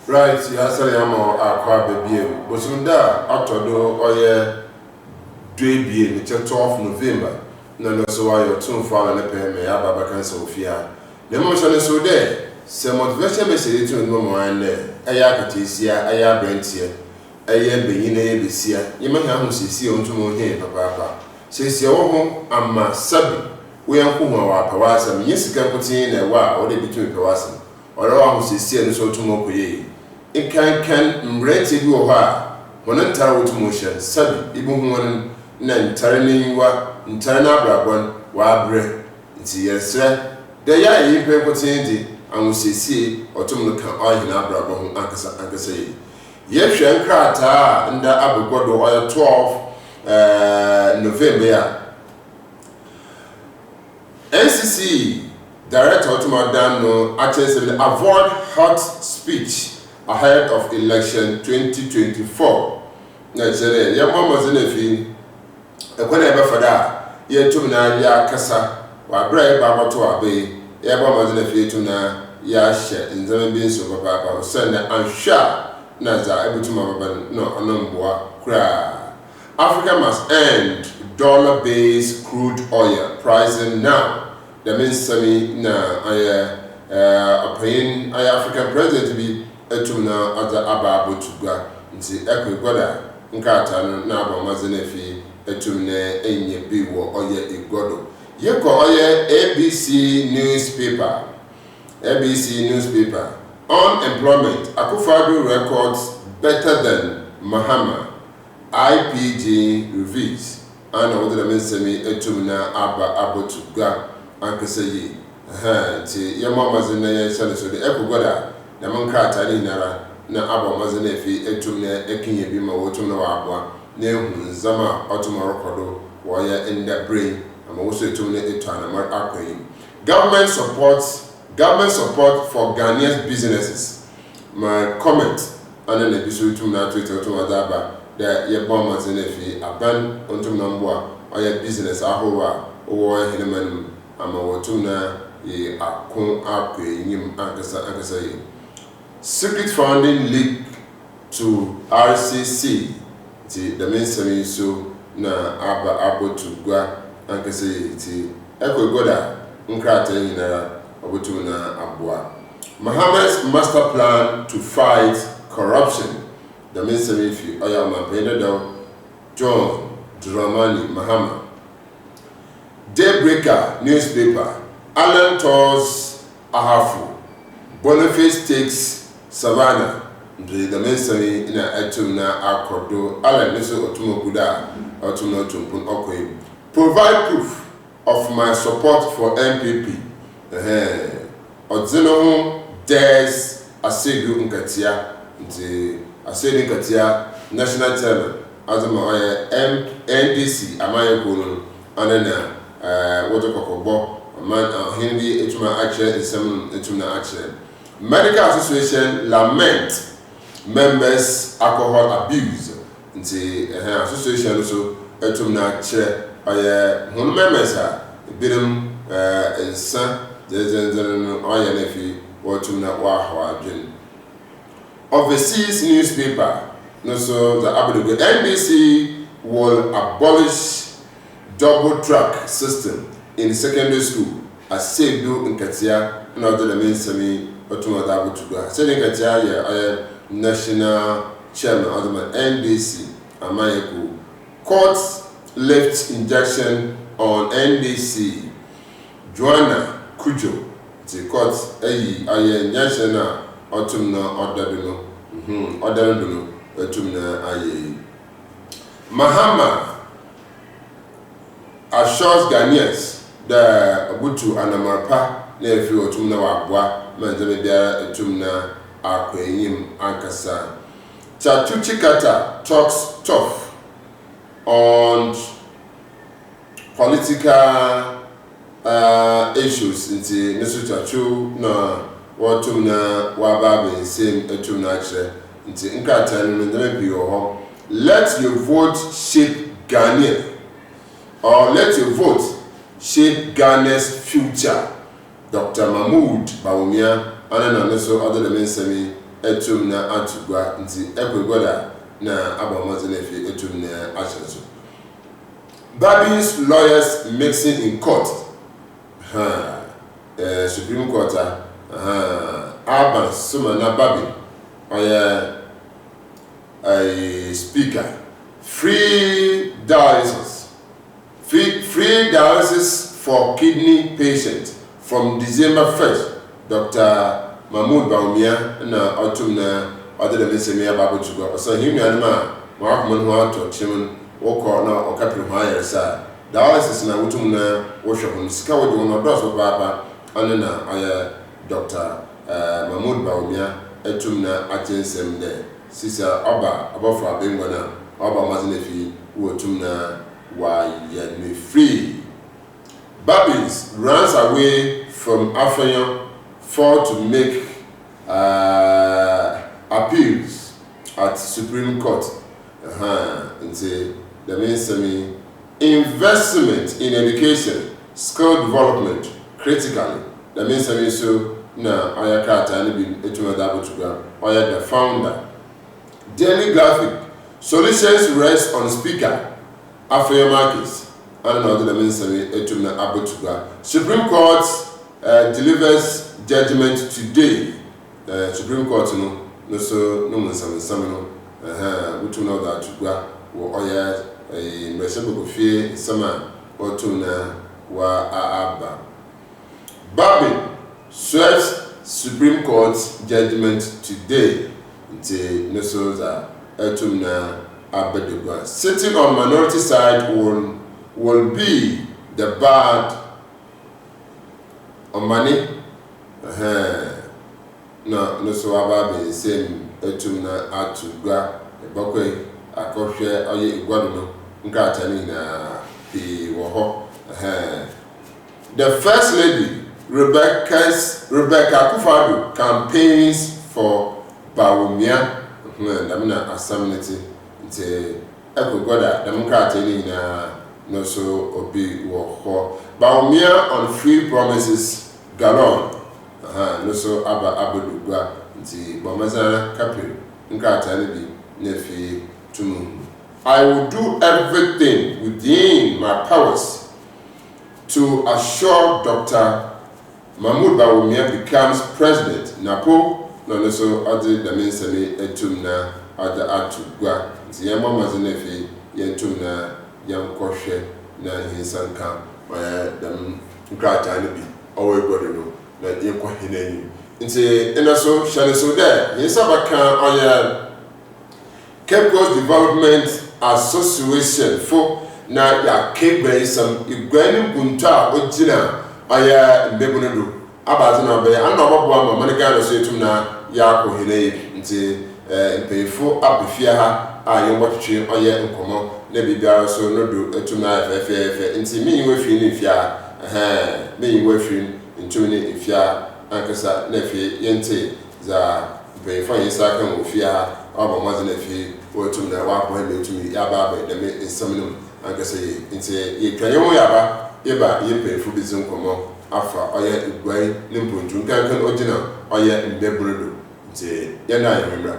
Right, yasale amo akwa bebiem. Bosunda atodo oye dwebie ni 12 November. Na so ayo tumfa na pe me aba kansa ofia. Na mo so ne so de se motivation message to no mo an eya akatesia eya brentie eya beyin eya besia. Yema ha ho sisi onto mo hin papa. Sisi wo ho ama sabi we yanku ho wa pa wa asam yesika putin na wa o de bitu pe wa asam. Ora wa ho sisi no so to mo koye. Kan mbrete bi wo ha wono ntara wo to mo hye sabi ibu hu wono na ntare ni wa ntare na abrabon wa abre nti yesre de ya yi pe putin di anwusisi otum no kan oyi na abrabon hu ankasa yi ye hwe nkrata nda abegodo oya 12 November ya NCC Director Otumadan no attention avoid hot speech ahead of election 2024. Na chere ya mama zenefi ekwana ebe fada ye tum na ya kasa wa bra e ba moto abe ye mama zenefi tum na ya hye nzama bi nso papa send ansha na za ebutuma baba no onomboa kra. Africa must end dollar-based crude oil pricing now. That means semi na opinion African president be etumna other ababo tuga nti ekwegoda nkata na abamazenefi etumne enye biwo oye igodo yeko oye ABC newspaper unemployment Akufo-Addo records better than Mahama IPG reviews and what the semi etumna abotuga ankasayi ti yamama zena ya shale so de ekwegoda na mankrata ni nara na abamazenefi etumna ekinye bi ma wotumna wa abwa na ehu nzama otumarokodo wo ya in the brain ama wo so etumna etwana mar akwayi government support for Ghanaian businesses. My comment and then episode to na Twitter to adaba that ye bomb mazenefi aban ontumna mbwa oya business ahowa wo hineman ama wotumna ye akon akwenyim ankasa yi secret funding leak to RCC the main semi so na abotugwa ankasa yi ti ekwegoda nkrata nyinara obotumna abua Mahama's master plan to fight corruption the main semi fi oya mapendo John Dramani Mahama. Daybreaker newspaper Alan Tours Ahafu Boniface takes Savannah the mensani na etumna akodo Alan niso otumokuda otumna otumpun okoyi provide proof of my support for MPP odzino des Asedu Nkatia nti Asedu Nkatia national chairman azama NDC amaye kono anana woto kokobo man hindi etuma actually isem etuma actually medical association lament members alcohol abuse nti association so etumna chere hun members a birim ensa zezen oya nefi wotumna wa hawadwin overseas newspaper no so the Abudu NBC will abolish double track system in secondary school as Sedu Nkatia and other the main semi otumada abutuga Sedu Nkatia ye national chairman of the NBC Amayeku court left injection on NBC Joanna Kujo the court aye national otumna order etumna aye Mahama assures Ghanaians that Obutu Anamarpa na efi otumna wa abwa manzeme bia etumna akwenyim ankasa Chatuchi Kata talks tough on political issues nti nesu chachu na wotumna wa babe same etumna achre nti nkata no ndeme bi ho let your vote shape Ghana or let your vote shape Ghana's future. Dr. Mahmoud Bawumia, and so other than semi etum na atugwa nti ekwegoda na abamaze na fi etum na acheso. Babin's lawyers mixing in court. Supreme Court Alban Sumana Babin a speaker. Free dialysis for kidney patients from December 1st. Dr. Mahmoud Baumia na autumna other than Messemia Babu to go. So him and Mark Manua to Chimon or na or Captain Hire sir. Dialysis na utumna worship on Scout on a dose of Baba and na Dr. Mahmoud Baumia etumna atensem there. Sisa Oba above for Bengwana Oba Mazinefi utumna wa yet free. Babins runs away from Afenyo for to make appeals at Supreme Court. And say the main semi investment in education, skill development critically. The main semi so na Ayakata and been Etumadabutuga or the founder. Daily Graphic solutions rest on speaker Afenyo Marcus. I don't know the main semi Etumna Abutuga. Supreme Court delivers judgment today. Supreme Court no so no one some we to know that Tugwa or oya a Meshabo Fee Sama or Tuna wa Abba. Babin serves Supreme Court judgment today. Nti no so that Etumna Abedugwa. Sitting on minority side will be the bad on money. No so about the same etumna atugwa ebakwe akɔhwɛ ɔyɛ igwadono nkatani na bi wɔ hɔ. The First Lady Rebecca Akufo-Addo campaigns for Bawumia damina asamneti nti ekwegoda democratini na no so obi wɔ hɔ. Bawumia on free promises galore. No so abadugwa nti bomazana kapiri nkatani bi nefi tumu. I will do everything within my powers to assure Dr. Mahmoud Bawumia becomes president. Napo no so ade the mensani etumna ada atugwa nti yema mazana fi yentumna yankɔhwɛ na hinsanka dam nkatani bi owe godono na yekwa hinani nti ina so shane so there yesabaka oya Cape Coast Development Association for na ya kegbe sam igwani gunta ojina oya mbebunodo abaza na be an obobo ama maniga so etum na ya ko hinani nti mpefo abefia ha ayemwotwe oya nkomo na bibia so nodo etum na fefe nti minwe fi ni fia minwe fi ntuni ifia ankasa na fi yente za befa yesa kan ofia aba maze na fi wotum na wa ko hebe tumi ya ba da me insamnum ankasa nti ye twayo ya ba ye ba ye befu bizin komo afa oya igwai nimpuntu kan ogina oya mbebrudo nti ya na ya memra.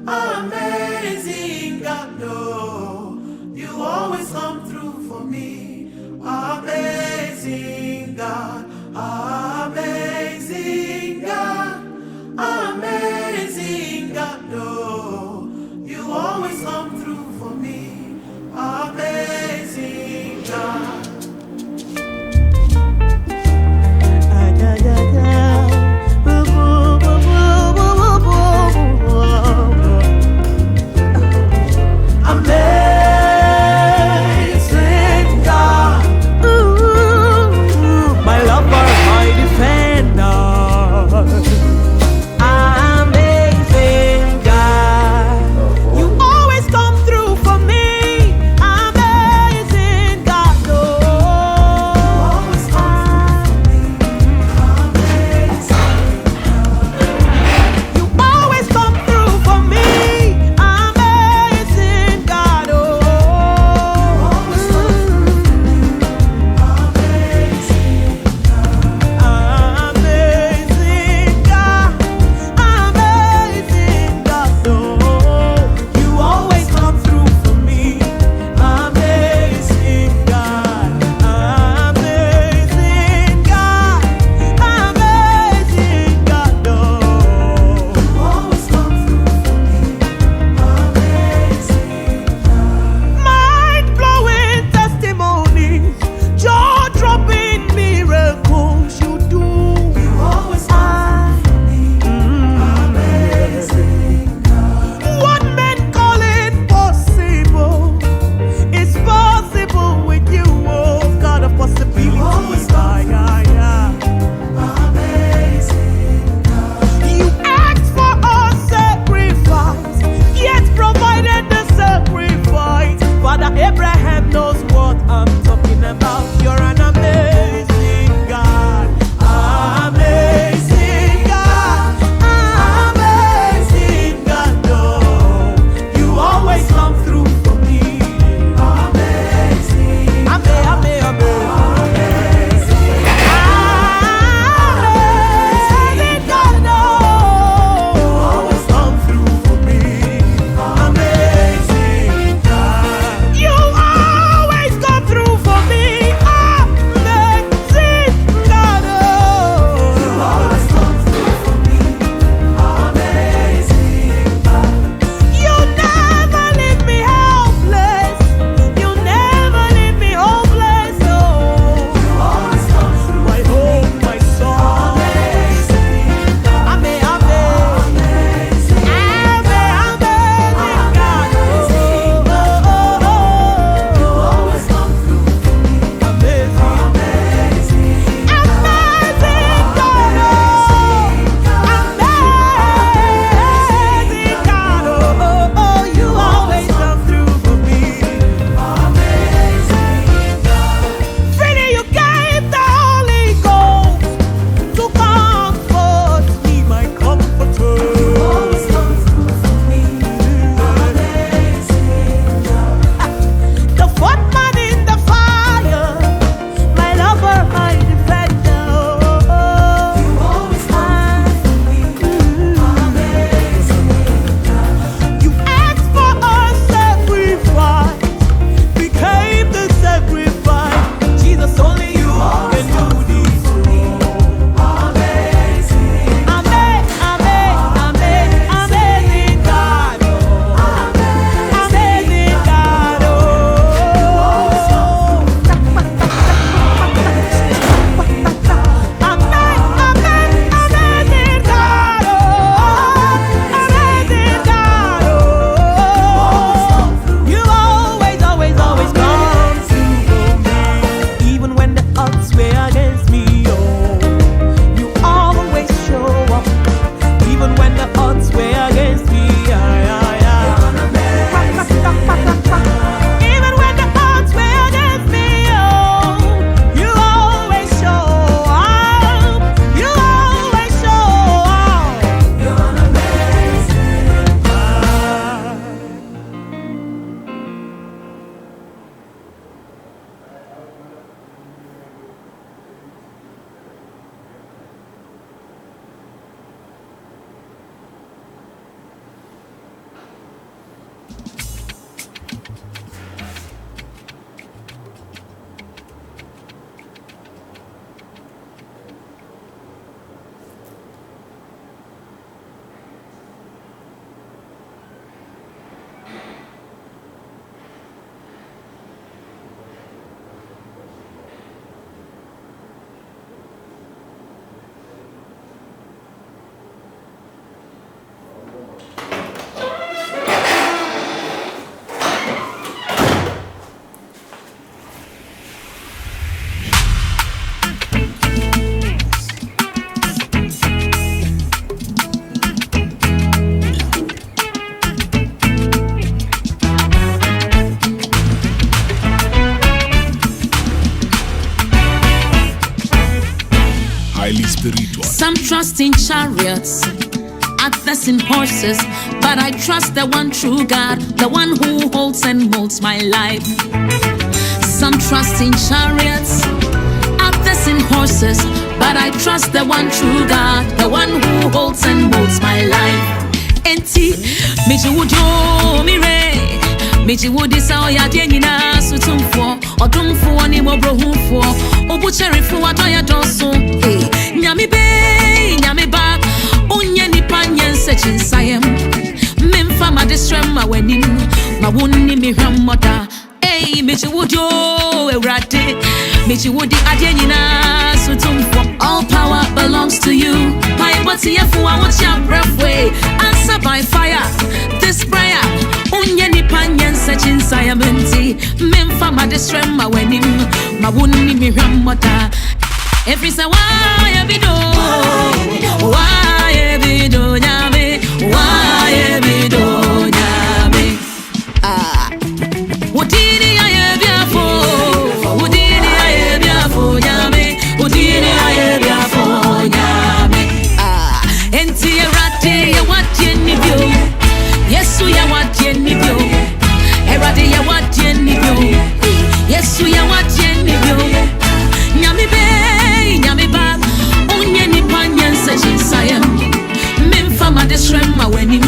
Amazing God, no, you always come through for me. Amazing God, no, you always come through for me. Amazing God. trust in chariots, others in horses, but I trust the one true God, the one who holds and molds my life. Some trust in chariots, others in horses, but I trust the one true God, the one who holds and molds my life. Enti, meji wujo mire, meji wudi sa oya dienina sutumfo, odumfo ni mobrohumfo, obucherifo atoya donso. Nyami be, nyami ba, unye ni panyen sechin sayem. Memfa ma distrema wenim, ma wuni mi ramoda. Meji wujo erade, meji wudi adienina sutumfo. All power belongs to you. My body efu I want your breath way. Answer by fire. This prayer. Unye ni panyen sechin sayamenti. Memfa ma distrema wenim, ma wuni mi ramoda. Every say why ebido, why ebido nyame, why ebido nyame. Udini aye biafo, udini aye biafo nyame, udini aye biafo nyame. Enti erade ya wadye nibyo, Yesu ya wadye nibyo, erade ya wadye nibyo, Yesu ya wadye nibyo. Nyame be, nyame ba, unye ni panyen sechin sayem. Memfa ma distrema wenim,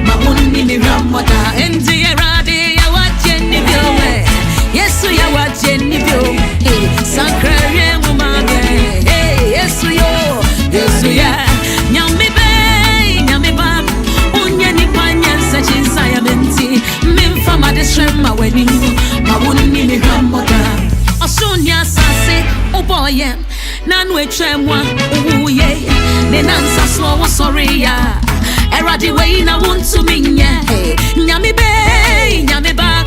ma wuni mi ramoda. Enti erade ya wadye nibyo, Yesu ya wadye nibyo. Sakrere mumage, Yesu yo, Yesu ya. Nyame be, nyame ba, unye ni panyen sechin sayem enti. Memfa ma distrema wenim, ma wuni mi ramoda. Osunya sase oboye nanu etwemwa uye ne nansa so wo sorry ya erade we na wontu minye nyame be nyame ba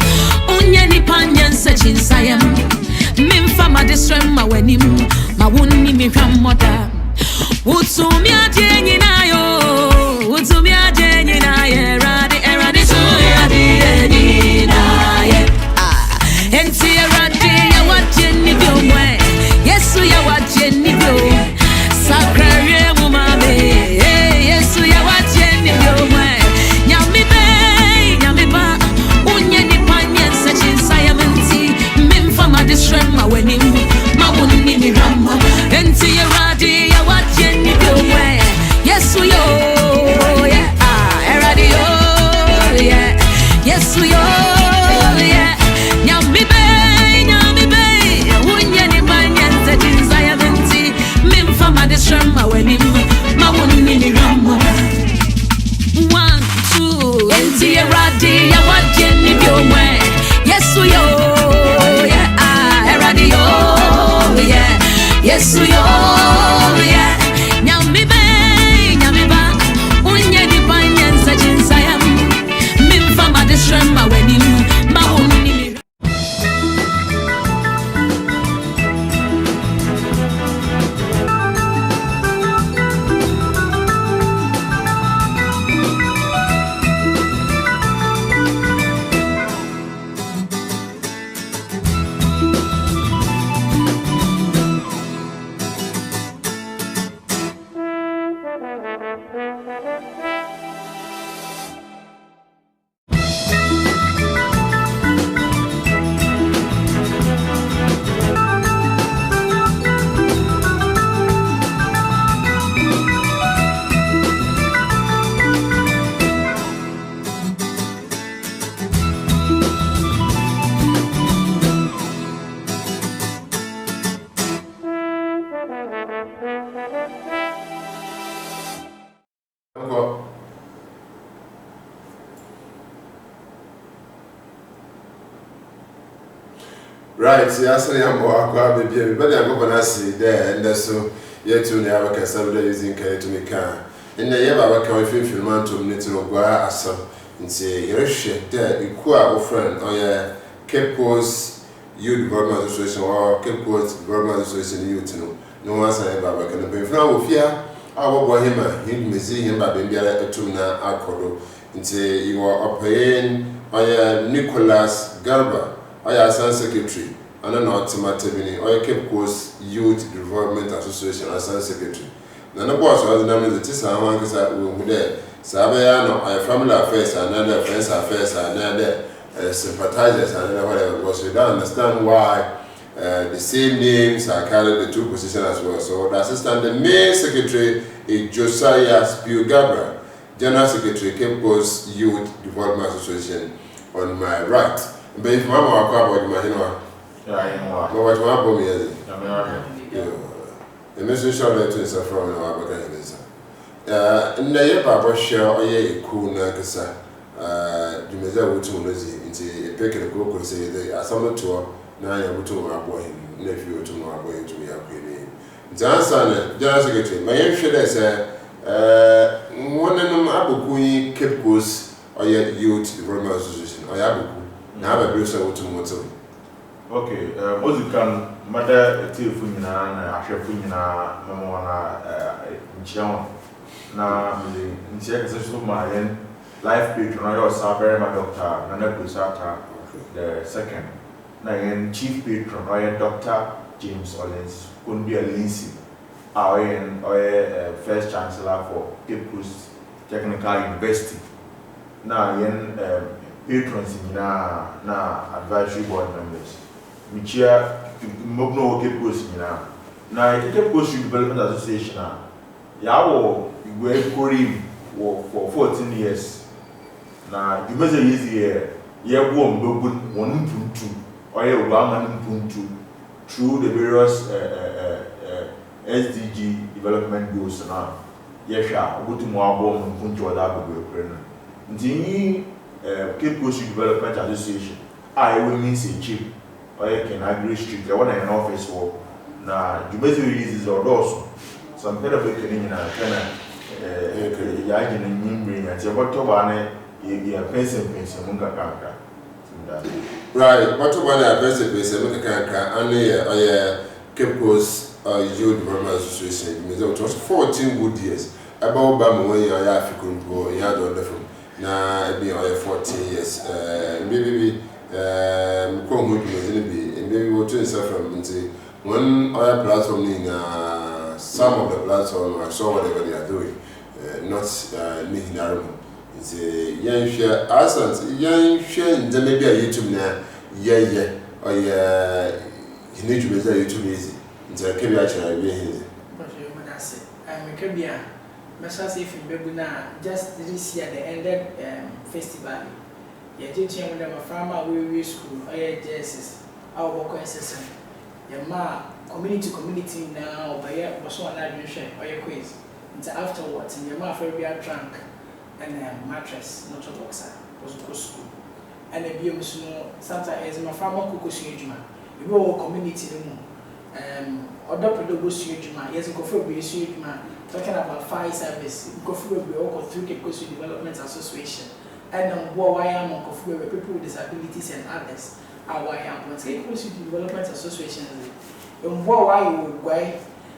unye ni panyen sechin sayem memfa ma distrema wenim ma wonni mi hwamoda utumi adenyi na yo utumi adenyi na ye erade so ya di na ye enti erade ya wadye nibyo mwe Yesu ya wadye nibyo sakrare mumame Yesu ya wadye nibyo mwe nyame be nyame ba unye ni panyen sechin sayamenti memfa ma distrema wenim ma wonni mi rama enti erade ya wadye nibyo mwe Yesu yo yeah erade yo yeah Yesu yo yeah nyame be unye ni panyen sechin sayamenti memfa ma distrema wenim ma wonni mi rama. 1, 2 enti erade ya wadye nibyo mwe Yesu yo yeah erade yo yeah Yesu yo yeah nyame be nyame ba unye ni panyen sechin sayam memfa ma distrema wenim ma wonni mi. Right, yes, I am going to be but I'm going to see there, and so yet to never can somebody using care to me car. And the year I can feel man to me to go as and say, you're shit there, you quite friend or your Cape Coast Youth Development Association or Cape Coast Development Association Youth. No one say about can be now with fear. I will go him, he may see him by being a tuna alcohol. And say you are operating or Nicholas Garba. I am Assistant Secretary, and I'm not Timothy or Cape Coast Youth Development Association Assistant Secretary. na no boss was na me the tisa ho ankasa wo hu de sabe ya no family affairs and other friends affairs and other sympathizers and whatever, because we don't understand why the same names are carried the two positions as well. So the assistant, the main secretary is Josiah Spielgabra, General Secretary, Cape Coast Youth Development Association on my right. But if Mama walk about my but what my boy is the message shall let us from our organization. In the year, Papa share or ye cool Nakasa. You may say, what to into a pick and go and say they are some tour. Now I am to my boy, nephew to my boy to be a queen. Johnson, General Secretary, my young should I say, one of them Abukui, Cape Coast, or yet Youth Development Association, or Yabuku. Now I bruise out to Moto. Okay, Ozikan, Mother Tilfunina, Ashafuna, Mamona, Chion. Now, in Czech, my life patron, I was very my doctor, Nana Kusata, the second. Now, chief patron, I am Dr. James Ollins, couldn't be a Lindsay. I am first chancellor for Cape Coast Technical University. Now, I am patrons in na advisory board members. Michia, Mogno Cape Coast now, Cape Coast Development Association. Yawo, we were Korean for 14 years. Now, you measure easy year one puntu, or a woman puntu through the various SDG development goals. Now, yes, go to more bomb puntu or that will be Cape Coast Development Association. I will mean say cheap, or you can agree street. I want an office for now. You measure releases or doors. Some kind of a Canadian Yagan and Mimbring and Jabotobane, you pension, Munga. Right, what about a person with a Muka and Cape Coast Youth Development Association? It was 14 good years. About Bamu, I African poor, Yard on the phone. Now, I be 14 years. Maybe come with me, and maybe we'll turn from one other platform in some of the platforms, I saw whatever they are doing, not needing Arabic. It's a young share, as young share, there may be a YouTube now, or you need to be there YouTube easy. It's a career actually easy. But you would say, I'm a career. Myself, if in Babuna, just this year, the ended festival. You're teaching them a farmer, we school, or JSS, our work SSM. Your ma community now, but yeah, was one admission or your quiz. Until afterwards, and your ma for be a trunk and a mattress, not a boxer, was go school. And a biomusuno, Santa is my farmer Kukusujuma. You go community or double Sujuma, yes, go for Sujuma, talking about fire service, go for through Cape Coast Development Association, and on why I'm on people with disabilities and others. Our Cape Coast Development Association in why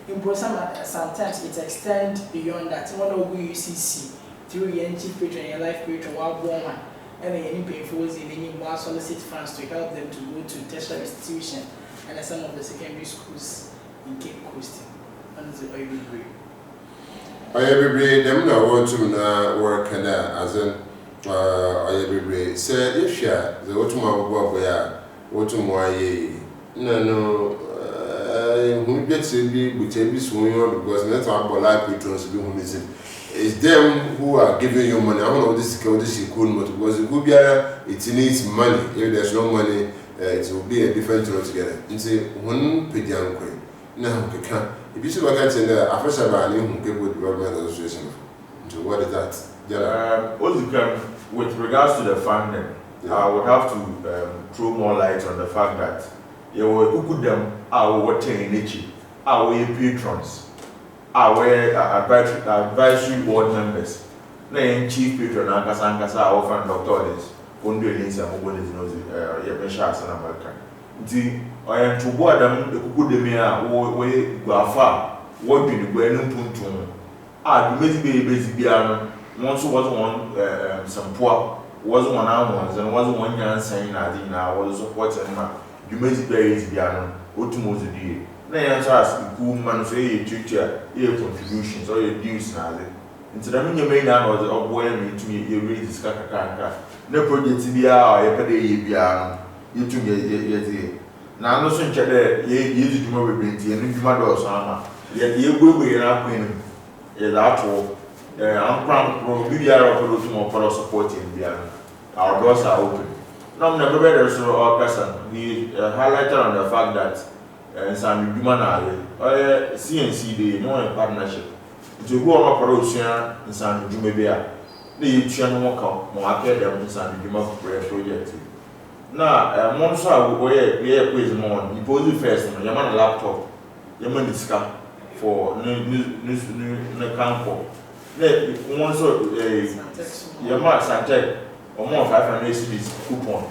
you would sometimes it extends beyond that. One of UCC through your chief patron, your life patron, while born and any painful in any more solicit funds to help them to go to tertiary institution and some of the secondary schools in Cape Coast. And the oil degree. I them now want to work and as in I say if you the automobile boy. What more no, who gets to be with every swing because that's our life patrons do humanism. It's them who are giving you money. I don't know this could because it could be it needs money. If there's no money, it will be a different thing altogether. And say one pedian queen. Now we can if you see what I can the official value people development association. So what is that? With regards to the funding. I would have to throw more light on the fact that you will them our watching in our patrons, our advisory board members, name chief patron Ankasa, our friend Dr. Ollins, Ondulins and Mobilis knows Yabeshas and American. I am to board them, the Kukudemia, where go far, what do you go Puntum? Ah, you may be busy, once was one some poor. Wasn't one hours and wasn't one young saying I was supporting my you may be very piano, what to most do. na yɛn nso as cool man so yɛ tutua yɛ contributions or yɛ dues na ade nti na me nyɛ na ɔde ɔboa yɛ me tumi yɛ raise sika kakra na project bi a yɛ pɛ de yɛ bia no yɛtumi yɛ tie na no so nkyɛ dɛ yɛ dwuma bebree nti yɛ no dwuma dɔɔso ama yɛ guegu yɛ na akɔn no yɛ da ato ampram bibi ara ɔpɛ do tuma ɔpɛ support yɛ bia no our doors are open. Now, the brother is so person. He highlighted on the fact that some human are CNC they no partnership. To go on a production in some Jumebia. They channel more them in some human project. Now, Monsa we quiz more. You pose it first, you man a laptop, you man discuss for new camp. Then one so you must Santec. Or more 500 cities coupon.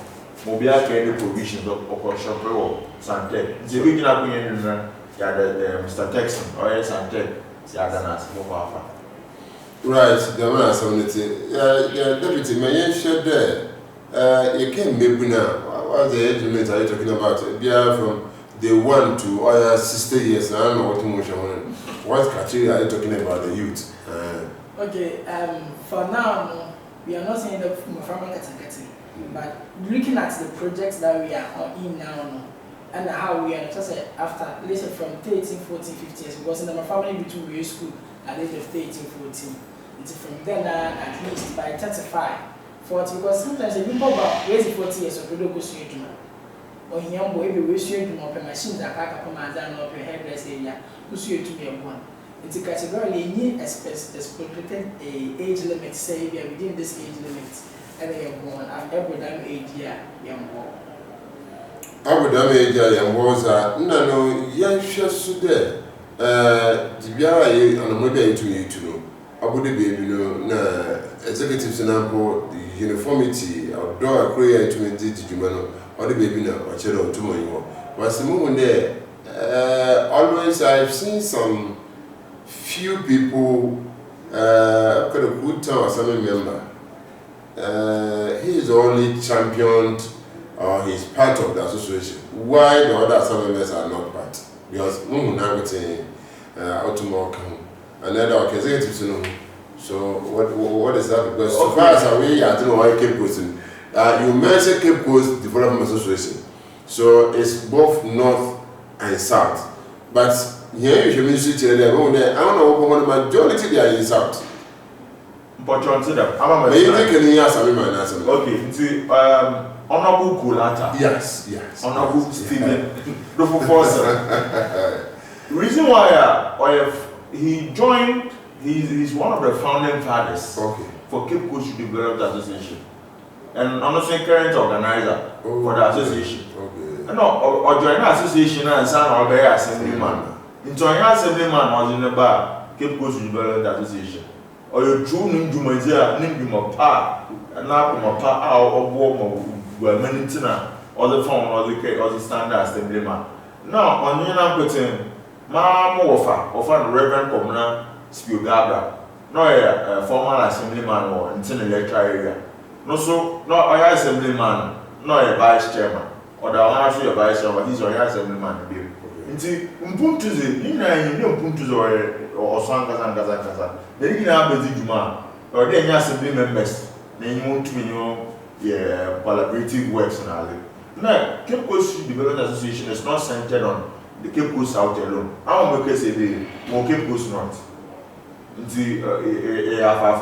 Mobile care provisions of shop or Santec. The original opinion is Mr. Texan or Santec. Yadanas, Mobafa. Right, the man has deputy, may share there. You came maybe now. What's the age limit are you talking about? Yeah, from day 1 to 60 years. I don't know what motion. What criteria are you talking about the youth? Okay, for now, we are not saying that from farming category, but looking at the projects that we are in now and how we are just after, let's say from 13, 14, 15 years, because in the family between we school at the age of 13, 14. Until from then at least by 35, 40, because sometimes if you go back, raise 40 years of go see you or young boy, we wish you to open machines that can't come and down up your hairdress area, who see you to be a one. It's a category any expected age limit, say we are within this age limit, and they are born at every damn age year, young boy. Every damn age young boys are no, yes, just there. The BRI and maybe to you to know. I would be, executives and the uniformity outdoor career to maintain the human or the baby now, or children to my was the moment there. Always I've seen some few people I've got a good time as a member. He is only championed or he's part of the association. Why the other assembly members are not part? Because and then our executives know. So what is that? Because so far as we I don't know why Cape Coast. You mentioned Cape Coast Development Association. So it's both north and south. But here you should ministry there. I don't know what majority they are in south. But you answer them. I'm okay. See, Honorable Kulata. Yes. Honorable Stephen. The reason why he joined, he's one of the founding fathers for Cape Coast Development Association. And honestly, current organizer for the association. Okay. No, or join the association and son or their assemblyman. In joining assemblyman was in the bar, Cape Coast Development Association. Or your true Ninjumazia, Ninjumapa, and now from a pa or warm or Manitina, or the form or the standard assemblyman. Now, on your number 10, Mamma offer Reverend Commoner Spiogabra, no a former assemblyman or in the electoral area. No, so, no, I assemblyman, no a vice chairman, or the honor your vice chairman, he's your assemblyman. Nti mpuntuze nina yinde mpuntuze or sankaza the nina bezi juma or the assembly members na you to me collaborative works na ale na Cape Coast Development Association is not centered on the Cape Coast South alone. I want to say the Cape Coast North nti afa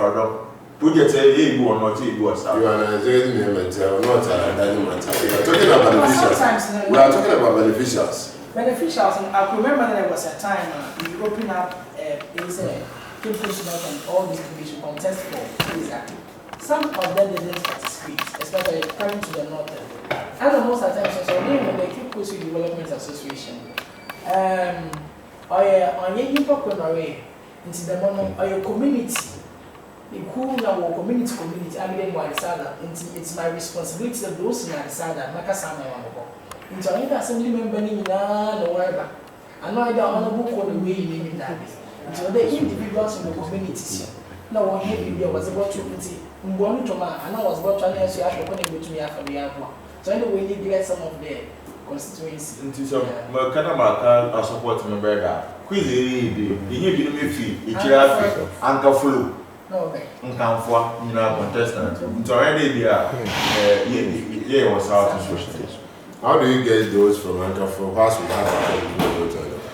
project you or not you or south. You are an executive member not talking about beneficiaries. We are talking about beneficiaries. Beneficiaries, I remember there was a time we opened up Cape Coast North and all distribution contest for exactly. Some of them didn't participate, especially coming to the north. And most of the time, so when the Cape Coast Development Association, or you talk into the moment or your community, the cool now community, I mean, it's my responsibility that those in the side that Makasama. Into any assembly member in the world, I know I don't want to book on the way you name that. Into the individuals in the community. No one here was about to Mbonu Toma, and I was about to answer you when you to me after the other. So anyway, we need to get some of the constituency. Nti so ma kana maka a support me brother. Quiz e bi no me fi e kira fi anka follow. No okay. Nkamfo nyina contestant. Nti already bi a yeah was out to social. How do you get those from Ankafo? Whilst we have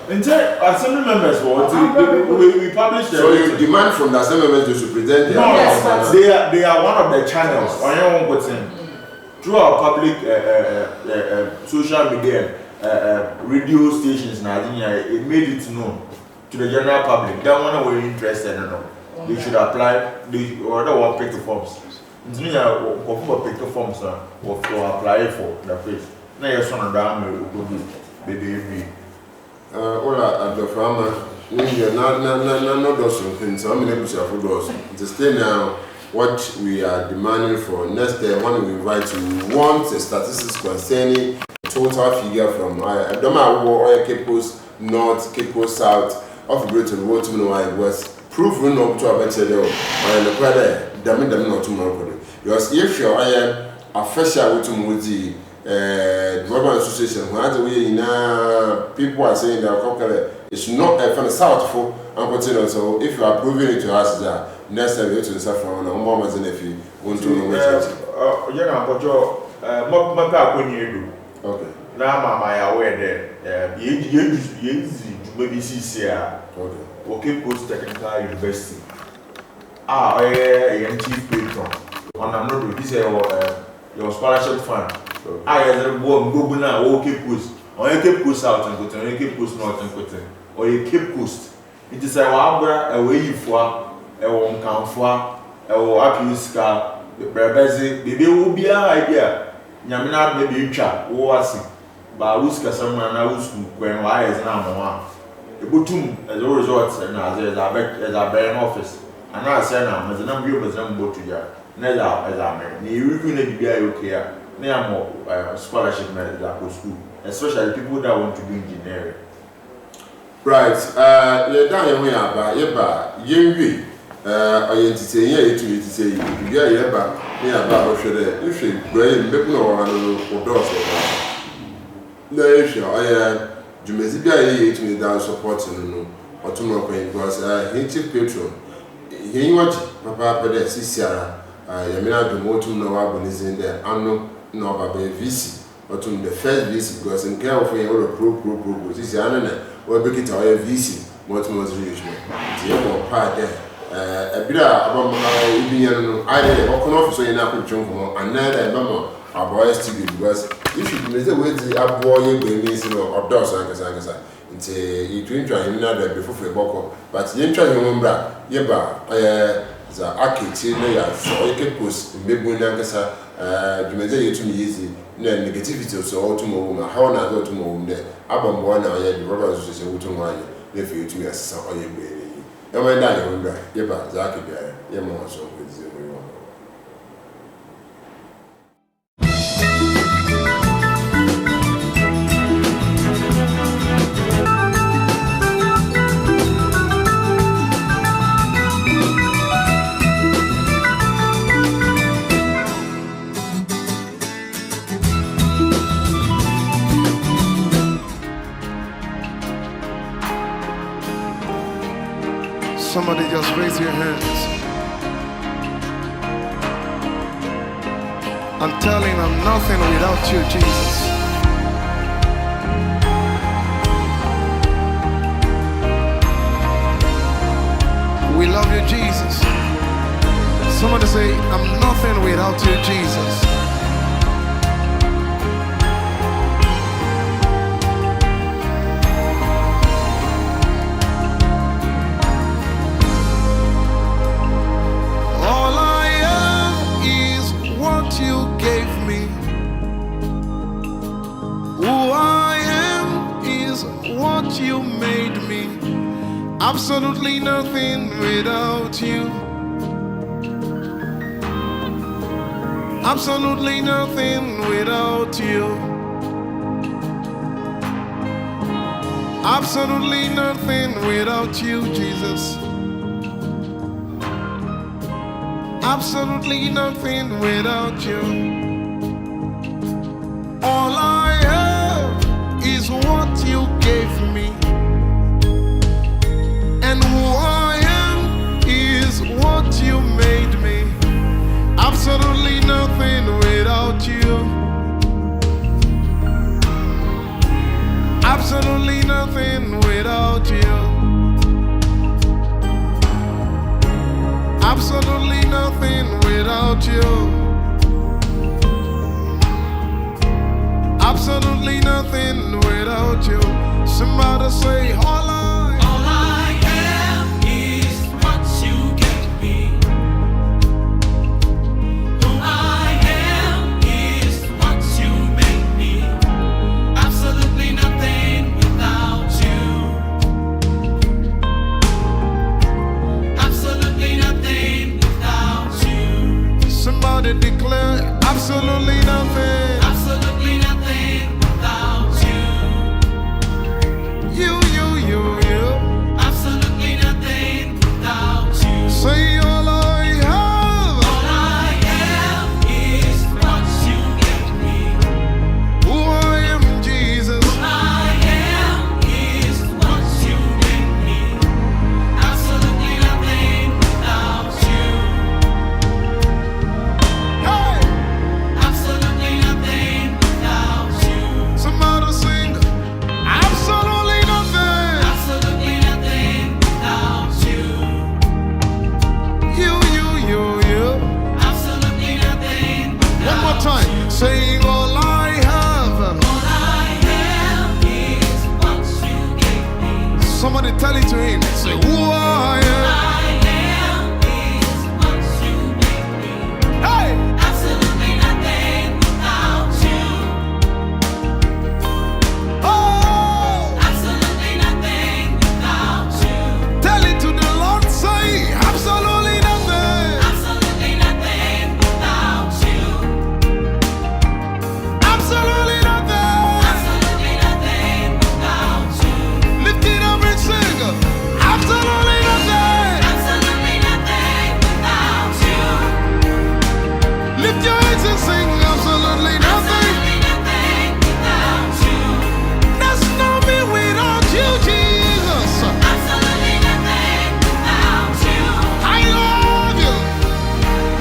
Assembly members we publish them. So you demand from the assembly members to present their No, they are one of the channels on your own button. Through our public social media radio stations in Nigeria, it made it known to the general public that one were interested in they should apply, they or pick the forms. It's me pick the forms or apply for the place. Now your son down baby. Ola at the farmer, no dozen things. I'm able to afford those. To stay now, what we are demanding for next day, when we invite you, we want the statistics concerning total figure from I don't know or Cape Coast North, Cape Coast South, of Britain, Waterman, West. Proof we know to a better deal. I am the brother, damn not tomorrow. Because if you are a official with the Development Association, people are saying that it's not from the south for and so if you are proving it to us that next time you to suffer on a moment than if you want to know okay. Now my aware that you maybe see okay Coast Technical University. I am chief patron. And I'm not this your scholarship fund. I am go now Cape Coast. Or Cape Coast South and Coast, or Cape Coast North and Coast, or Cape Coast. It is a wabra away for a one count for a wapiska, the Brabezi, the will be an idea. Yamina maybe chat, was but Wuska someone else when why is now. The Butum as a resort and as a bare office. And I said, I'm as a number of them go to you. Neither as I may. You really be okay. Near more scholarship medical school, especially people that want to do engineering. Right, you're down here, but you I say, yeah, to say, yeah, but about if you brain, make no one or doors. No, if you may see to me down supporting or tomorrow because he patron. He watch Papa Pedes, Sierra, Yamina, the motum no abonnés in there, unknown. No, but VC, but to the first VC because in care of a pro, this is an or break it away VC, what most enrichment. The airport part there. A bit about either or officer in Apple Junko, another member of boys TV because if you miss the way the up boy, you will miss or doors and you drink another before a boko, but you try to remember, Yeba, the architect, so you can push maybe Nankasa. You may say to me easy, negativity so all tomorrow, how not go tomorrow there. Abam one hour, the brothers is a wooden wine, if you to me as some oil baby. You may die, you remember, Yeba, Zaki, Yamon, so with the Somebody just raise your hands and tell him I'm nothing without you, Jesus. We love you, Jesus. Somebody say, I'm nothing without you, Jesus. You made me absolutely nothing without you, absolutely nothing without you, absolutely nothing without you, Jesus, absolutely nothing without you. All I have absolutely nothing without you. Absolutely nothing without you. Somebody say, all I am is what you gave me. Who I am is what you made me. Absolutely nothing without you. Absolutely nothing without you. Somebody declare, absolutely nothing. Absolutely nothing without you. You. Absolutely nothing without you. Say all I have. All I am is what you gave me. Who I am, Jesus. I am is what you made me. Absolutely nothing without you. Hey! Absolutely nothing without you. Somebody sing, absolutely nothing. Absolutely nothing without you. You. Absolutely nothing without One more time, saying all I have. All I am is what you gave me. Somebody tell it to him. Say, who I am. I am is what you made me. Hey! Absolutely nothing without you. Oh! Absolutely nothing without you. Tell it to the Lord. Say, absolutely nothing. Absolutely nothing without you. Absolutely nothing. Absolutely nothing without you. Lift it up and sing. Absolutely nothing. Absolutely nothing without you. Lift your hands and sing. Absolutely nothing. Absolutely nothing without you. There's no me without you, Jesus. Absolutely nothing without you. I love you.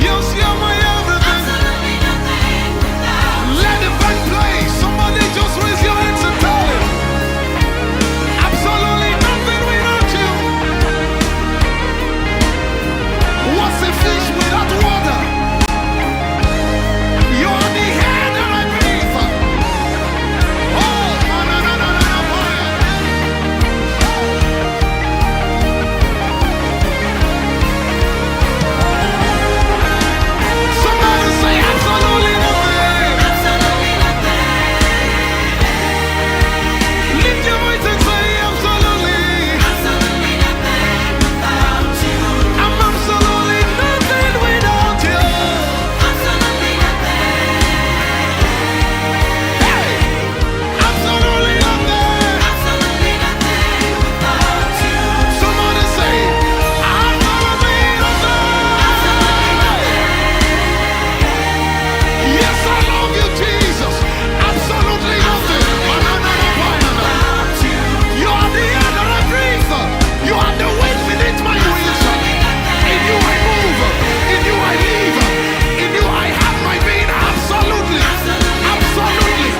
Yes, you're my everything. Absolutely nothing without you. Let the band play. Somebody just raise your hands and tell him. Absolutely nothing without you. What's a fish without water? You're the air that I breathe. Oh, na na na na na boy. Somebody say absolutely nothing. Absolutely nothing. Lift your voice and say absolutely. Absolutely nothing without you. I'm absolutely nothing without you. Absolutely nothing. Hey, absolutely nothing. Absolutely nothing without you. Somebody say absolutely nothing. Yes, I love you, Jesus. Absolutely nothing. Without you. You are the air that I breathe. You are the wind beneath my wings. In you I move. In you I live. In you I have my being. Absolutely. Absolutely.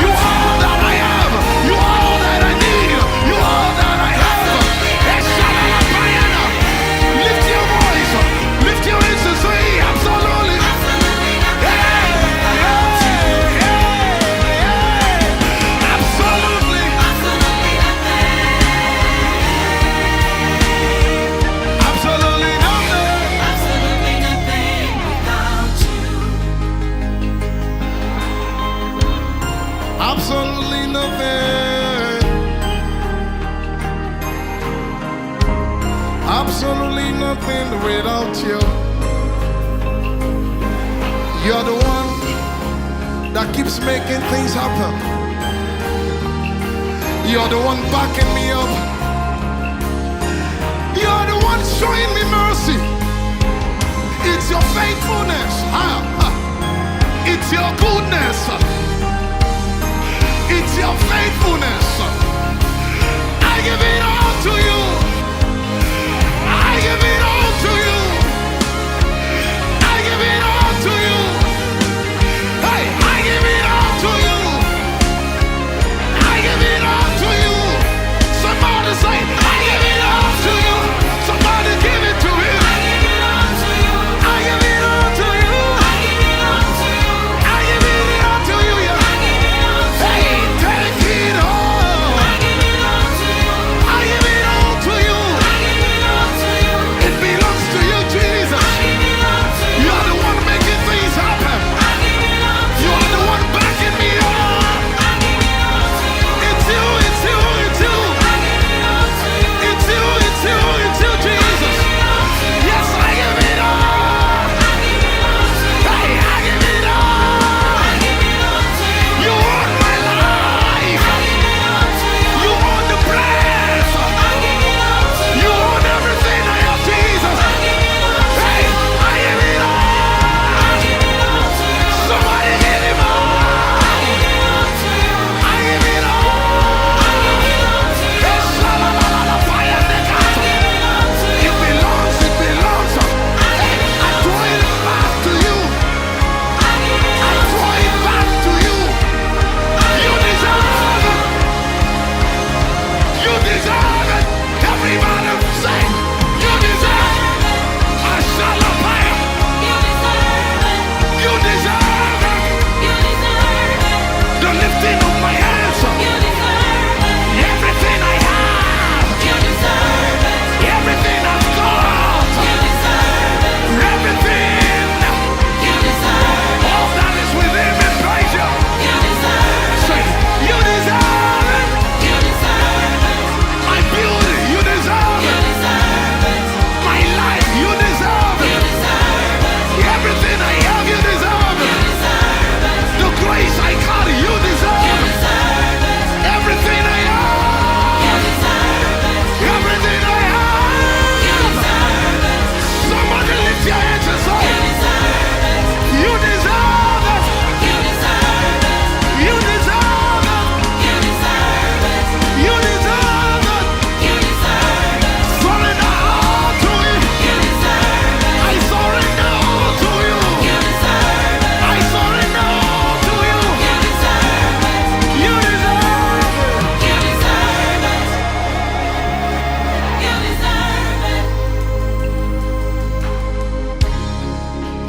You are all that I have. You are all that I need. You are all that I have. Eshalalapayana. Lift your voice. Lift your hands and say absolutely. Absolutely Hey, nothing. hey, hey. Absolutely. Absolutely nothing. Absolutely nothing. Absolutely nothing without you. Absolutely nothing. Absolutely nothing without you. You're the one that keeps making things happen. You're the one backing me up. You're the one showing me mercy. It's your faithfulness. It's your goodness. It's your faithfulness. I give it all to you. I give it all to you. I give it all to you. Hey, I give it all to you. I give it all to you. Somebody say, I give it all to you. Somebody give it to him.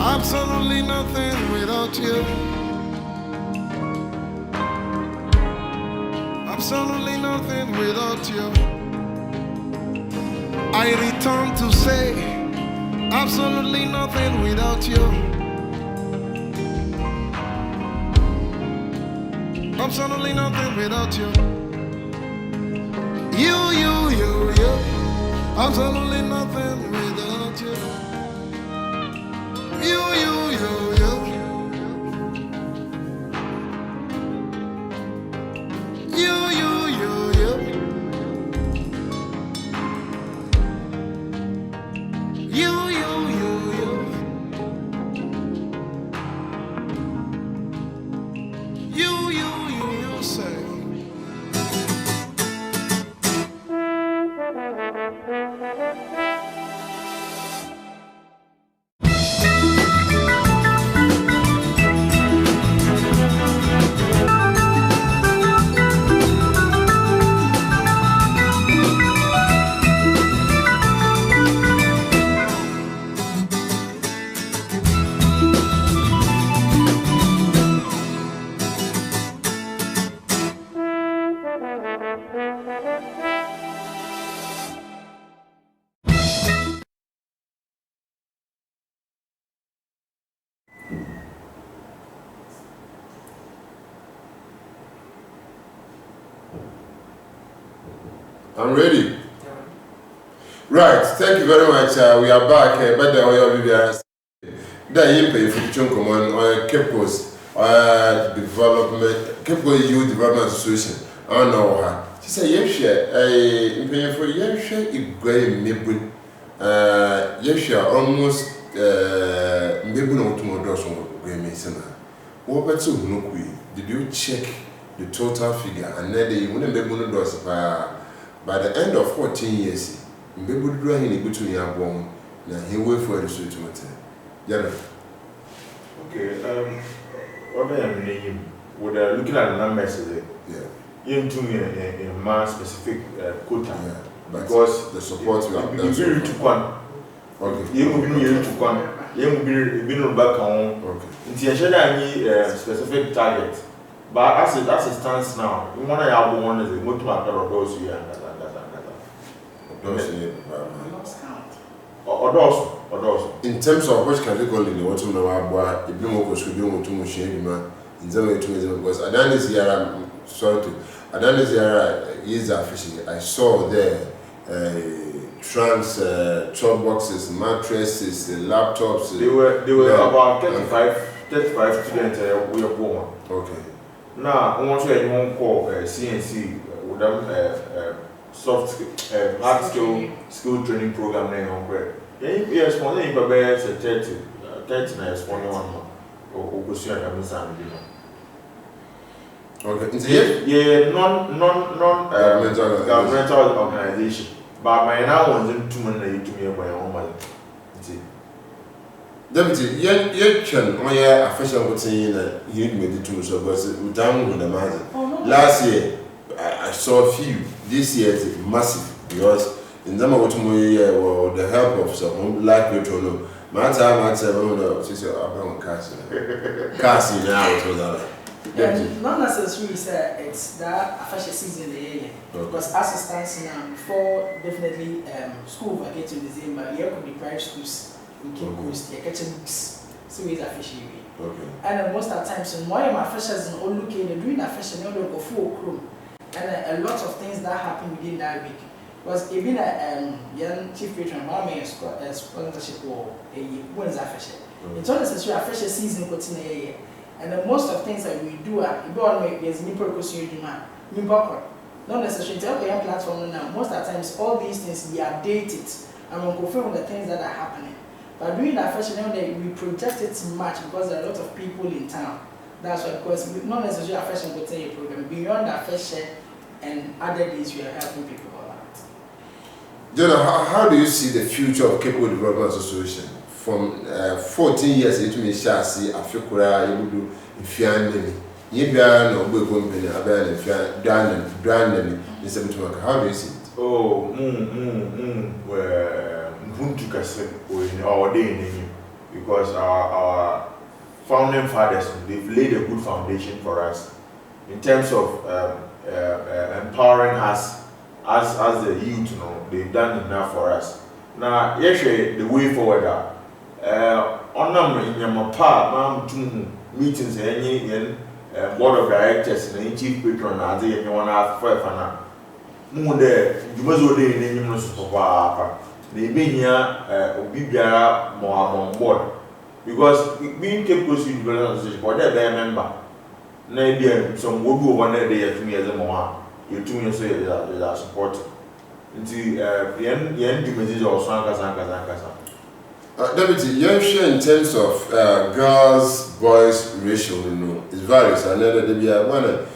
Absolutely nothing without you. Absolutely nothing without you. I return to say, absolutely nothing without you. Absolutely nothing without you. You. Absolutely nothing without you. You. You say. I'm ready. Right, thank you very much. We are back. But the oil BBS. Then you pay for Chunkum on Cape Coast Development, Cape Coast Youth Development Association. I don't know her. She said, yes, share a pay for yes, share it great maybe. Yes, share almost maybe no tomorrow on Gray Mason. What about you, no queen? Did you check the total figure? And then they wouldn't be able to do by the end of 14 years, Mbebo do any good to me abon. Now he wait for the suit to matter. Yeah. Okay. What I am name with looking at the numbers today. Yeah. You to me a more specific quota. Yeah. Because the support we have done. You to one. Okay. You will be to one. You will be back on. Okay. Intention I specific target. But as it stands now, you want to have one is a good matter of those you and that. In terms of which category in the water now, if you want to do to machine, in some way to because Adanis Yara, sorry to Adanis Yara is fishing. I saw there trunks, top boxes, mattresses, laptops. They were about 35 students we are born. Okay. Now, I want to have one call CNC with them soft hard skill training program name on bread. Yes, one thing for bears a 30 nights, 1 month or question okay. Yeah, non-governmental organization. But my now one's too many to me by own money. Deputy, you my official routine you made it to so because we down with the margin. Last year I saw a few. This year it's massive because in the with the help of some black people. My time she said, I'm casting now. Not necessarily say it's that official season the year. Because as it stands now, before definitely school get to December, here could be private schools in Cape Coast, you're catching books. So it's official. Okay. And most of the times, when my officials in all looking, they're doing official, they don't go full crew. And a lot of things that happen within that week. Because even a young chief patron, mommy sponsorship or a one's official. It's not necessarily official season continue. And most of things that we do there's new purpose you do now. Not necessarily tell the platform now. Most of the times all these things we update it and we confirm the things that are happening. But doing that fashion we project it much because there are a lot of people in town. That's why because not necessarily a fashion will tell you program. Beyond that fashion and other days we are helping people a lot. Jonah, how do you see the future of Cape Coast Development Association? From 14 years into me shall see Africa you do if you are you no company if you are done in 7 months. How do you see it? Oh, where Buntukase or day in because our founding fathers, they've laid a good foundation for us in terms of empowering us as the youth. You know, they've done enough for us. Now, yes, the way forward. On in Yamapa, meetings, any board of directors, and chief patron, as they want to have 500. More there, you must go there in any of Papa. They be here, Bibia more on board. Because being kept proceeding, but they're a member. Maybe some will go 1 day to me as a mama. You 2 years say they are supporting. Until the end, images or Sanka. Deputy, you share in terms of girls, boys ratio, you know, it varies. And then there be a one.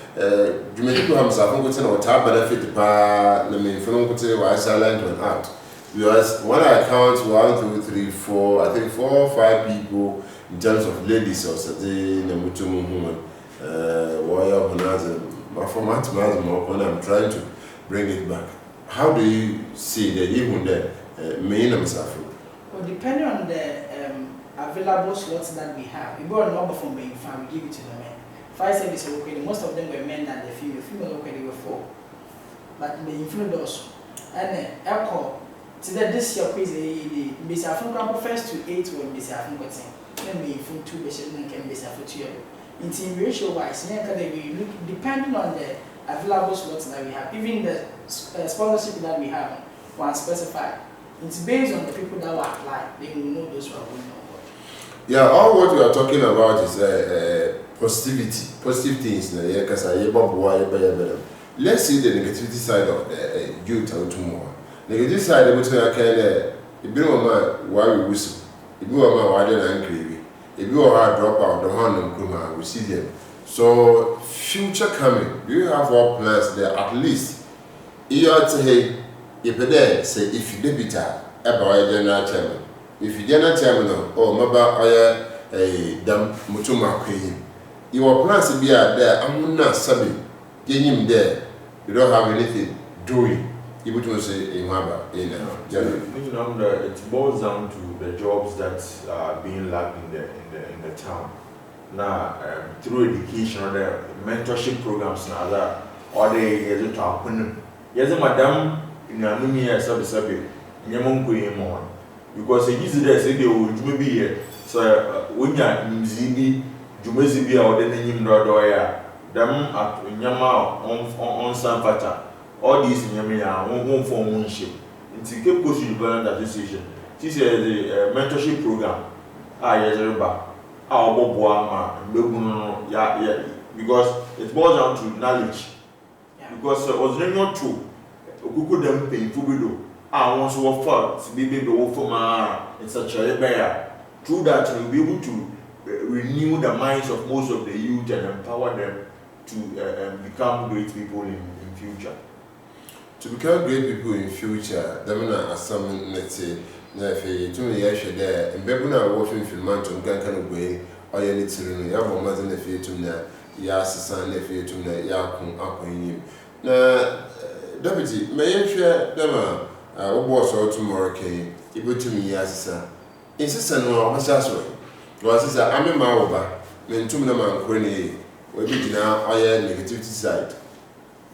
You may have some good or tab benefit pa. I mean, from good to silent one out. Because when I count 1, 2, 3, 4, I think 4 or 5 people in terms of ladies or something. Namutumu woman, warrior honazim. My format when I'm trying to bring it back. How do you see that even the main Safu? Well, depending on the available slots that we have, we go a number from being found, we give it to the men. 5 service okay, most of them were men than the female okay, they were 4. But the influence and echo today this year crazy the Bisafun Camp first to 8 when Bisafun got then we from 2 and can Bisafun 2. In team ratio wise, we look depending on the available slots that we have, even the sponsorship that we have, one specified. It's based on the people that will apply. They will know those who are going on board. Yeah, all what we are talking about is positive things. Let's see the negativity side of the youth or tomorrow. Negative side, the material can be why we whistle. If you are why they're angry, if you are drop out the hand, we see them. So, future coming, do you have all plans there at least? You are to hey. If they say if you debut about a general chairman, if you general chairman or maba a dam mutuma queen, your plans to be out there. I'm not sabi getting him there. You don't have anything doing. You would say in Maba in it boils down to the jobs that are being lacked in the town. Now through education or the mentorship programs and other or the yes, madam. In a new year, Sabi, Yamonko, because it is there, say they would be here. So, when you are in Zibi, Jumezibi or the name Dodoya, them at Yama on San Fata, all these in Yamia won't form moonship. It's a good push you learn that decision. This is a mentorship program. Yes, our Boboama, because it boils down to knowledge. Because it was not true. Google them painful widow. I want to offer to be able to offer in such a bear. Through that, we'll be able to renew the minds of most of the youth and empower them to become great people in future. To become great people in future, them are some let's say, if you years there, and Bebuna working for Manton, kind of way, or you need to know, you have a mother in the future, yes, son, if you to the Yakun up in you. Now, Deputy, may I share them? What was all tomorrow came, it would to me as a insistent no, what's that way? Was it I'm a Maoba, then 2 man Quenny, will be now I negativity side.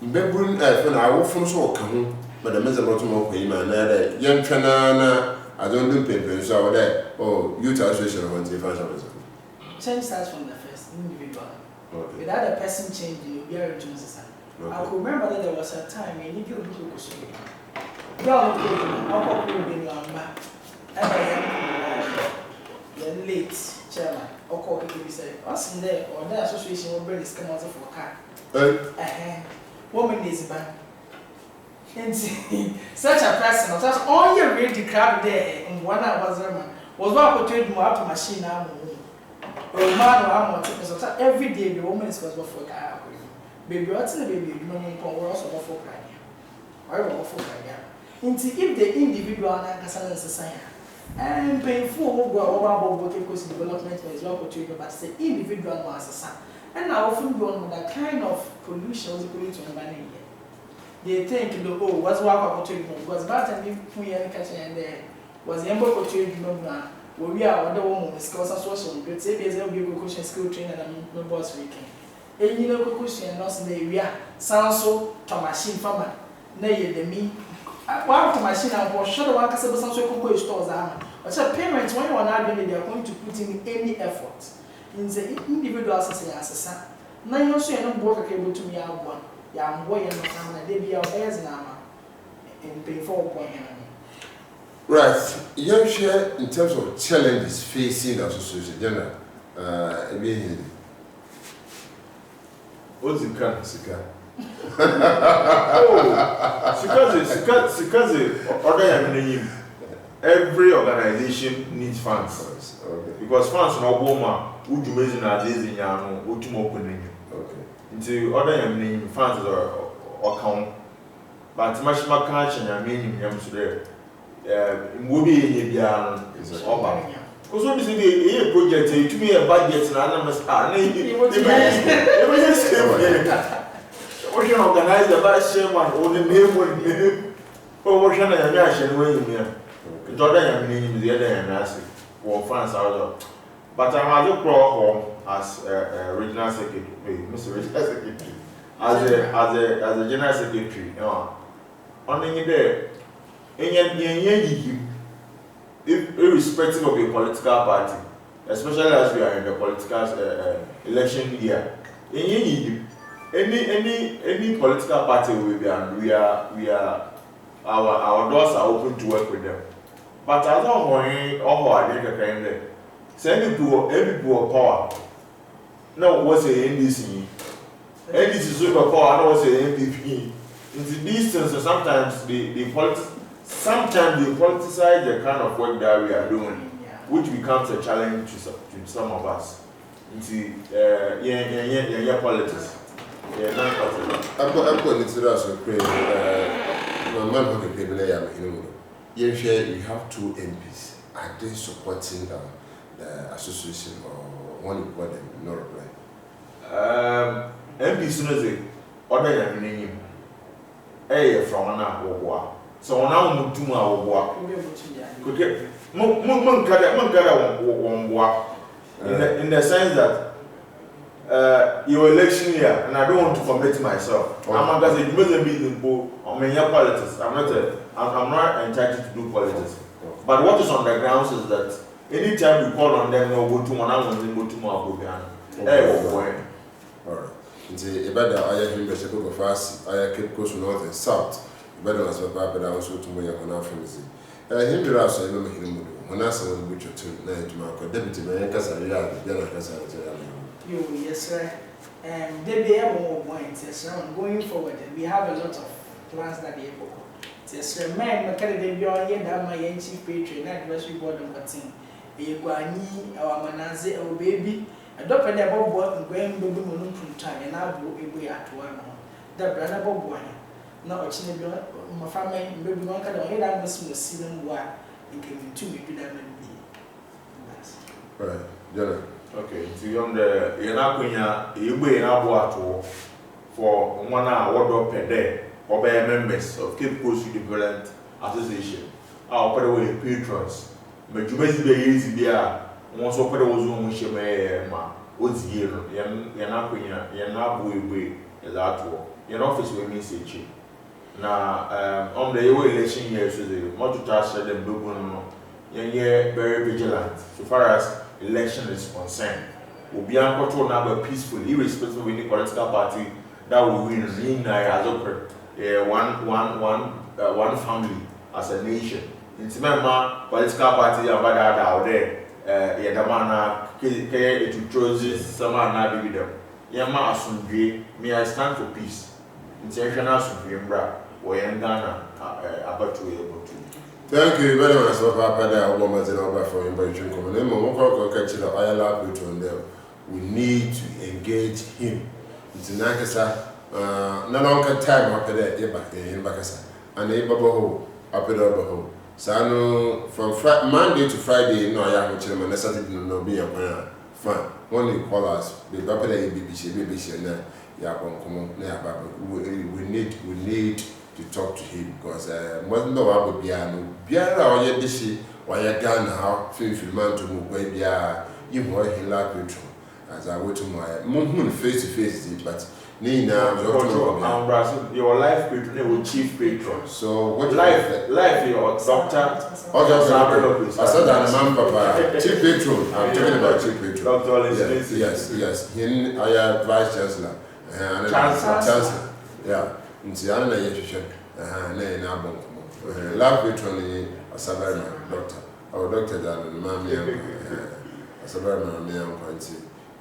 Bebrun when I walk from so come, but the mess about tomorrow came and young Tranana, I don't do paper, so there. Oh, you tell us on the first. Change starts from the first individual. Without a person changing, you'll be able to society. I could remember that there was a time when you could go to and the late chairman, or call it, say, us in there, or the association will bring this come out of a car. Woman is bad. And such a person, such all your ready crowd there, and 1 hour was not to more up to machine now. Or man or more every day the woman is responsible for car. Baby, what's the baby? You know, or also for crying. Or for crying. If the individual and society and painful will go over because development is local to you, but the individual was a son. And now often born with that kind of pollution was going to money. They think, what's what opportunity was about and if we are catching and there was the embargo to you, we are the woman because I saw some good savings of your cushion school trainer and no boss weekend. And you know, cushion lost the we are sound so to machine farmer. Nay, the me. One to machine and was sure one can some so stores are. But your parents, when you are not doing, they are going to put in any effort in the individual assassin. Now you also not work able to me out one. Young boy and family, they be our bears now and pay for point. Right. You share in terms of challenges facing the association. General, What's the can? Sika. Every organization needs funds. Okay. Because funds no boma, would you measure as in Yano, would you open Okay. into other name funds or count. But much more cash and I mean, I'm today. Movie in Yano is over. Because what is the project to be a budget and anonymous? We can organize the vice chairman or the name or what can I imagine when you Jordan name the other and ask for funds out of. But I have to crawl home as a regional secretary, Mr. Regional Secretary, as a general secretary. Only there, irrespective of your political party, especially as we are in the political election year, any political party we are our doors are open to work with them. But I don't want I think send people power. No, what's the NDC? NDC super power, I don't want to say NPP. Into these things, sometimes they politicize the kind of work that we are doing, which becomes a challenge to some of us. Into politics. I've got it to us. My man who can play you have two MPs. Are they supporting the association or one of them? No reply. MPs know other than name. From an so now in the sense that your election year, and I don't want to commit myself. I'm not going to be politics. I'm not entitled to do politics. But what is on the grounds is that anytime we call on them, no go to one, I want to go to more Alright. Nti ebada aya himbe sheko go fast aya Cape Coast North and South ebada was papa da also to moya kona family himbe raso ebe mahiri mudo hona sa wo bucho to na etuma ko deputy me kasa ya bia na kasa ya yes sir. They be able point yes going forward we have a lot of plans that they able yes sir man makare de bi on ye da ma ye chief patron na advisory board of team e gwani our manaze our baby a doctor there bobo ngwem bobo no punta e na abo ebo ya to ano da bra na bobo anya na o chine bi ma family mbebu no ka da o heda no simo sino mbo a nke mintu bi da na bi right jana okay so you the yana kunya ebo yana abo ato for one award of per day or by members of Cape Coast Development Association opera way patrons majumezi be easy bia won so opera wo zo mo hye ma ozie no yana kunya yana abo ebo ato your office we mean say chi na on the election year so the multitude said them dogo no you're very vigilant so far as election is concerned. We'll be control now peacefully, irrespective of any political party that will win as one family as a nation. In Timema, political party out there, Yadamana, to choose someone not with them. Yama Asumbi, may I stand for peace. Intentional Sumbra, or Ghana, about to be able to. Thank you very much for Papa there, woman, and for inviting me. We need to engage him. It's in Nakasa, no longer time after that, in Bakasa, and a bubble up it over. So, from Monday to Friday, no, I have chairman, I started to know be a fun. Only call us, the Papa, BBC, and we need to talk to him because no one will be Biara or Yedishi why Ghana how feel man to move baby you more Hila Petro as I went to my moon face to face but Nina your life patron will chief patron. so what life your doctor I said that man papa chief patron I'm talking about chief patron doctor yes him I am vice chancellor and chancellor yeah nti ana na yehwehwe na abon lab patron Asabarima doctor our doctor that mama Asabarima me am kwanti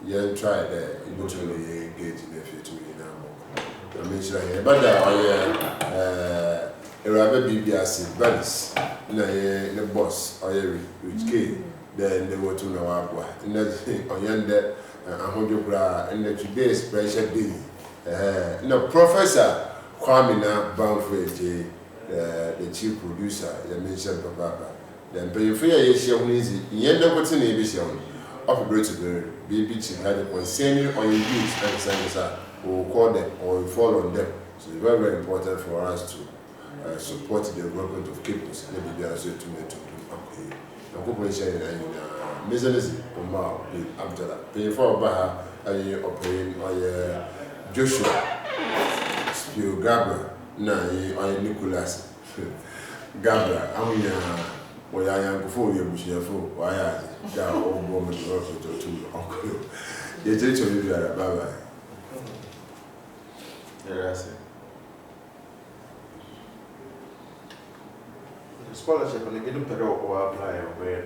you try there you go to engage in the future in am I mean sure here but Erabe BBS balance na the boss or which came then they were to know abwa and that oyende ahonjo bra and the today's pressure day no professor Kwame na Banfreje the chief producer you mentioned papa then pay for your share easy yenda wetin na be share of great to be chief had concerning on your duties and science will call them or follow on them so it's very, very important for us to support the development of cables. Maybe they are saying to me to okay. I'm going to share in business on my after that. Pay for Baha and operating on Joshua Spiel Gabriel. Na on Nicholas Gabriel. I'm where I am before you, Michelle. Why are you? Old woman also to uncle. You take to you, bye bye. Yes. Scholarship and the pedal or apply or where